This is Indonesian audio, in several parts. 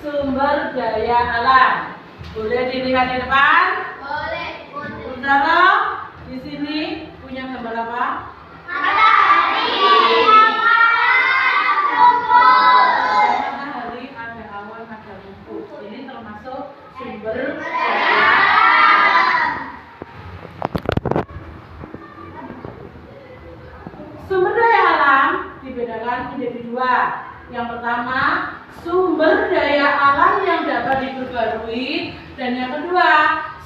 sumber daya alam. Boleh dilihat di depan? Boleh. Saudara, di sini punya gambar apa? Matahari. Matahari, ada awan, ada rumput. Ini termasuk sumber daya alam. Sumber daya alam dibedakan menjadi dua. Yang pertama, sumber daya alam yang dapat diperbarui, dan yang kedua,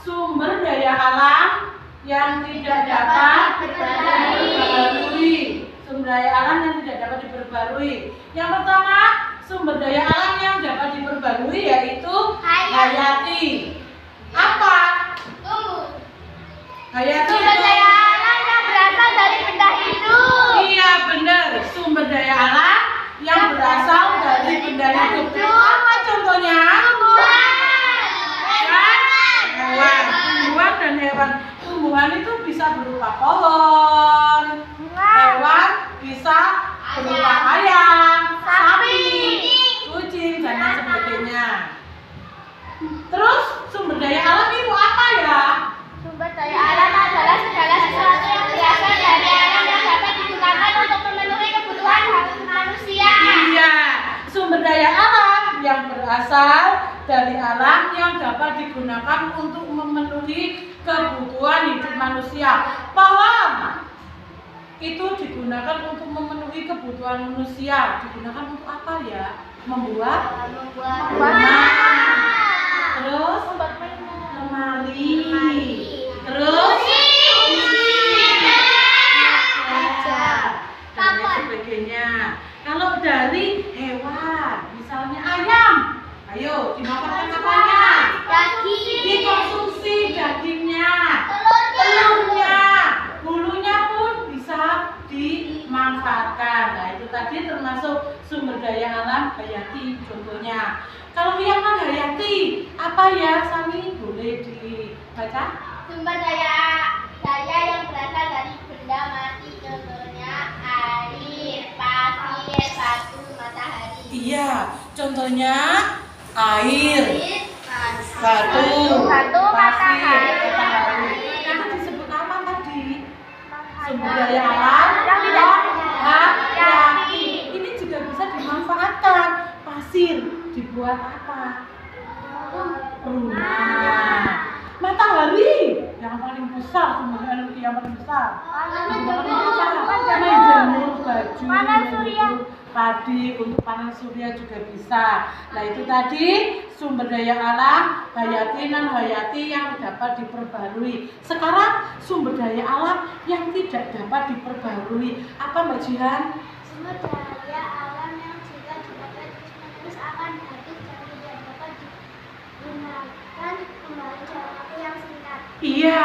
sumber daya alam yang tidak dapat diperbarui. Sumber daya alam yang tidak dapat diperbarui. Yang pertama, sumber daya alam yang dapat diperbarui yaitu hayati. Apa? Hayati Sumber daya alam yang berasal dari benda hidup. Iya benar, sumber daya alam yang berasal dari benda hidup. Apa contohnya? Hewan, tumbuhan dan hewan. Tumbuhan itu bisa berupa pohon, hewan bisa berupa ayam, sapi, kucing dan lain sebagainya. Terus sumber daya alam itu apa ya? Sumber daya alam adalah segala sesuatu yang berasal dari alam yang dapat digunakan untuk memenuhi kebutuhan manusia. Iya, sumber daya alam yang berasal dari alam yang dapat digunakan untuk memenuhi kebutuhan hidup manusia. Pohon itu digunakan untuk memenuhi kebutuhan manusia. Digunakan untuk apa ya? Membuat rumah. Terus lemari. Terus dan lain sebagainya. Kalau dari hewan, misalnya ayam, ayo dimakan apanya? Dikonsumsi dagingnya, telurnya, bulunya pun bisa dimanfaatkan. Nah itu tadi termasuk sumber daya alam hayati contohnya. Kalau yang non hayati apa ya Sami? Boleh dibaca? Sumber daya yang berasal dari benda mati, contohnya air, pasir, batu, matahari. Iya, contohnya air, batu, pasir, matahari. Itu disebut apa tadi? Sumber daya alam hayati. Ini juga bisa dimanfaatkan. Pasir dibuat apa? Rumah. Matahari yang paling besar, sumber energi yang paling besar. Menjemur baju, menjemur padi, untuk panen surya juga bisa. Nah itu tadi sumber daya alam hayati non hayati yang dapat diperbarui. Sekarang sumber daya alam yang tidak dapat diperbarui. Apa Mbak Jihan? Sumber daya alam yang jika dipakai terus akan habis dan tidak dapat digunakan kembali dalam waktu yang singkat. Iya,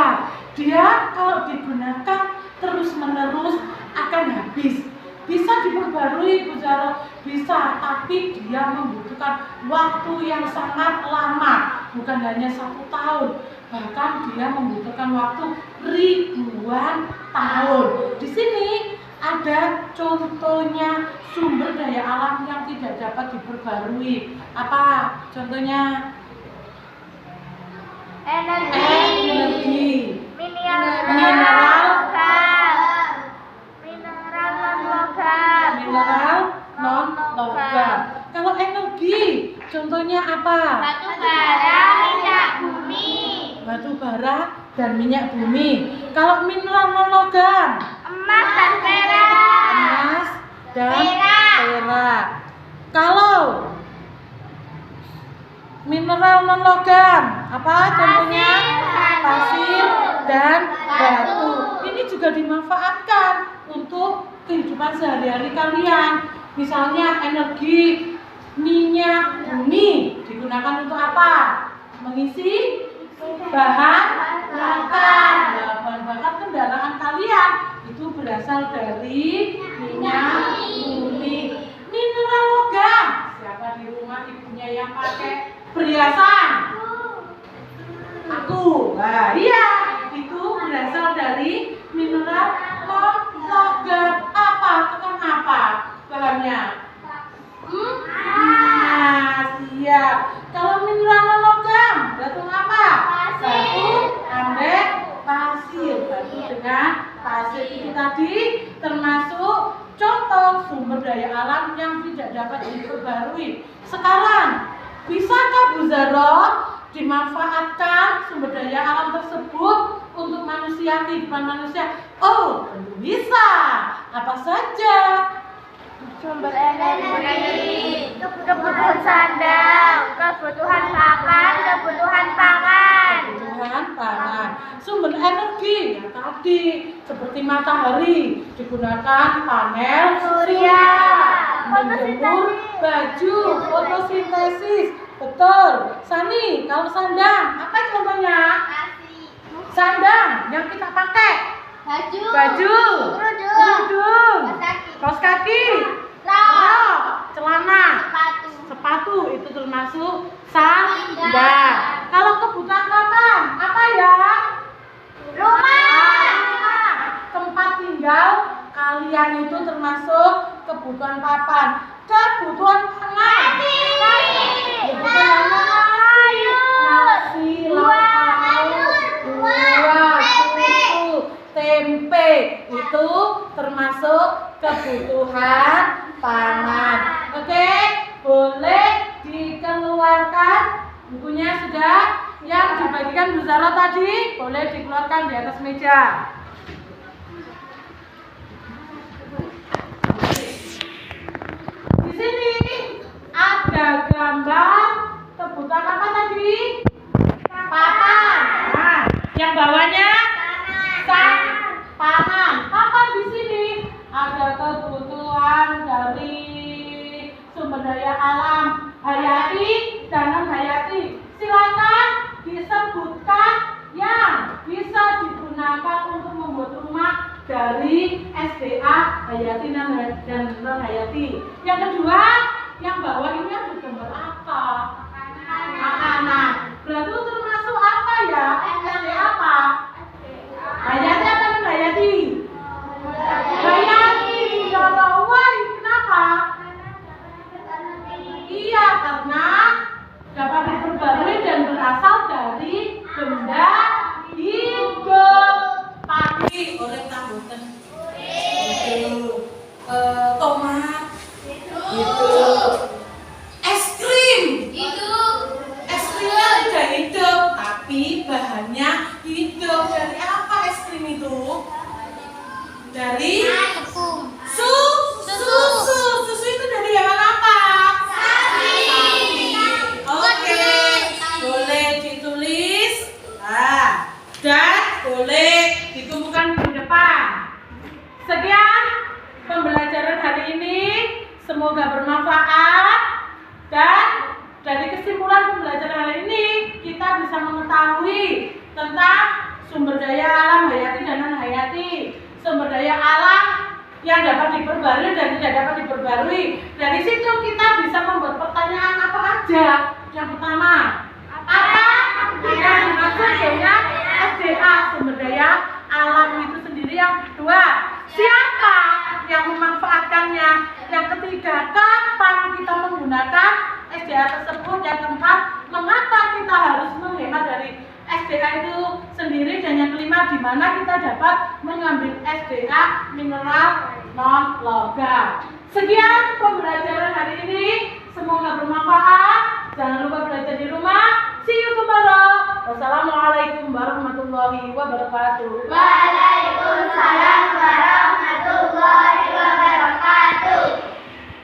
dia kalau digunakan terus menerus akan habis. Bisa diperbarui Bu Zaro, bisa, tapi dia membutuhkan waktu yang sangat lama, bukan hanya 1 tahun, bahkan dia membutuhkan waktu ribuan tahun. Di sini ada contohnya sumber daya alam yang tidak dapat diperbarui. Apa contohnya? Energi, mineral non logam. Kalau energi, contohnya apa? Batu bara, minyak bumi. Batu bara dan minyak bumi. Kalau mineral non logam, Emas dan perak. emas dan perak. Kalau mineral non logam, apa contohnya? Pasir dan batu. Ini juga dimanfaatkan untuk kehidupan sehari-hari kalian. Misalnya energi minyak bumi digunakan untuk apa? Mengisi bahan bakar. Nah, bahan bakar kendaraan kalian itu berasal dari minyak bumi. Mineral logam, siapa di rumah ibunya yang pakai perhiasan? Aku. Nah, iya, itu berasal dari mineral non logam. Apa? Tekan apa bahannya? Emas. Iya, termasuk contoh sumber daya alam yang tidak dapat diperbarui. Sekarang, bisakah Bu Zahra dimanfaatkan sumber daya alam tersebut untuk manusia, kehidupan manusia? Oh, tentu bisa. Apa saja? Sumber energi, kebutuhan sandang, kebutuhan pakan, kebutuhan pangan. Kebutuhan pangan. Sumber energi ya tadi seperti matahari digunakan panel surya, menjemur baju, fotosintesis. Betul. Sani, kalau sandang apa contohnya? Sandang yang kita pakai. Baju, kerudung, kaos kaki, celana, sepatu itu termasuk sandang. Kalau kebutuhan papan, apa ya? Rumah. Tempat tinggal kalian itu termasuk kebutuhan papan. Kebutuhan pangan. Kebutuhan nasi, lauk, buah, susu, tempe itu termasuk kebutuhan pangan. Oke, boleh dikeluarkan bukunya sudah yang dibagikan Bu Zahra tadi, boleh dikeluarkan di atas meja. Di sini ada gambar kebutuhan apa tadi? Papan. Nah, yang bawahnya pangan. Papan di sini ada kebutuhan dari sumber daya alam hayati dan non hayati. Silakan disebutkan yang bisa digunakan untuk membuat rumah dari SDA hayati dan non hayati. Yang kedua, yang bawah ini ada gambar apa? Makanan. Berarti itu termasuk apa ya? SDA apa? Hayati apa non hayati? Hayati. Wah, kenapa? Iya, karena dapat diperbarui dan berasal dari benda hidup. Padi, oleh tambutan. Tomat. Itu. Es krim. Es krimnya tidak hidup, tapi bahannya hidup. Dari apa es krim itu? Dari susu itu dari hewan apa? Sapi. Oke, boleh ditulis dan boleh dikumpulkan di depan. Sekian pembelajaran hari ini, semoga bermanfaat dan dari kesimpulan pembelajaran hari ini kita bisa mengetahui tentang sumber daya alam hayati dan non hayati. Sumber daya alam yang dapat diperbarui dan tidak dapat diperbarui. Dari situ kita bisa membuat pertanyaan apa aja. Yang pertama, apa yang dimaksud dengan SDA, sumber daya alam itu sendiri? Yang kedua, siapa yang memanfaatkannya? Yang ketiga, kapan kita menggunakan SDA tersebut? Yang keempat, mengapa kita harus menghemat dari SDA itu sendiri? Dan yang kelima, di mana kita dapat mengambil SDA mineral non logam. Sekian pembelajaran hari ini, semoga bermanfaat. Jangan lupa belajar di rumah. See you tomorrow. Wassalamualaikum warahmatullahi wabarakatuh. Bye.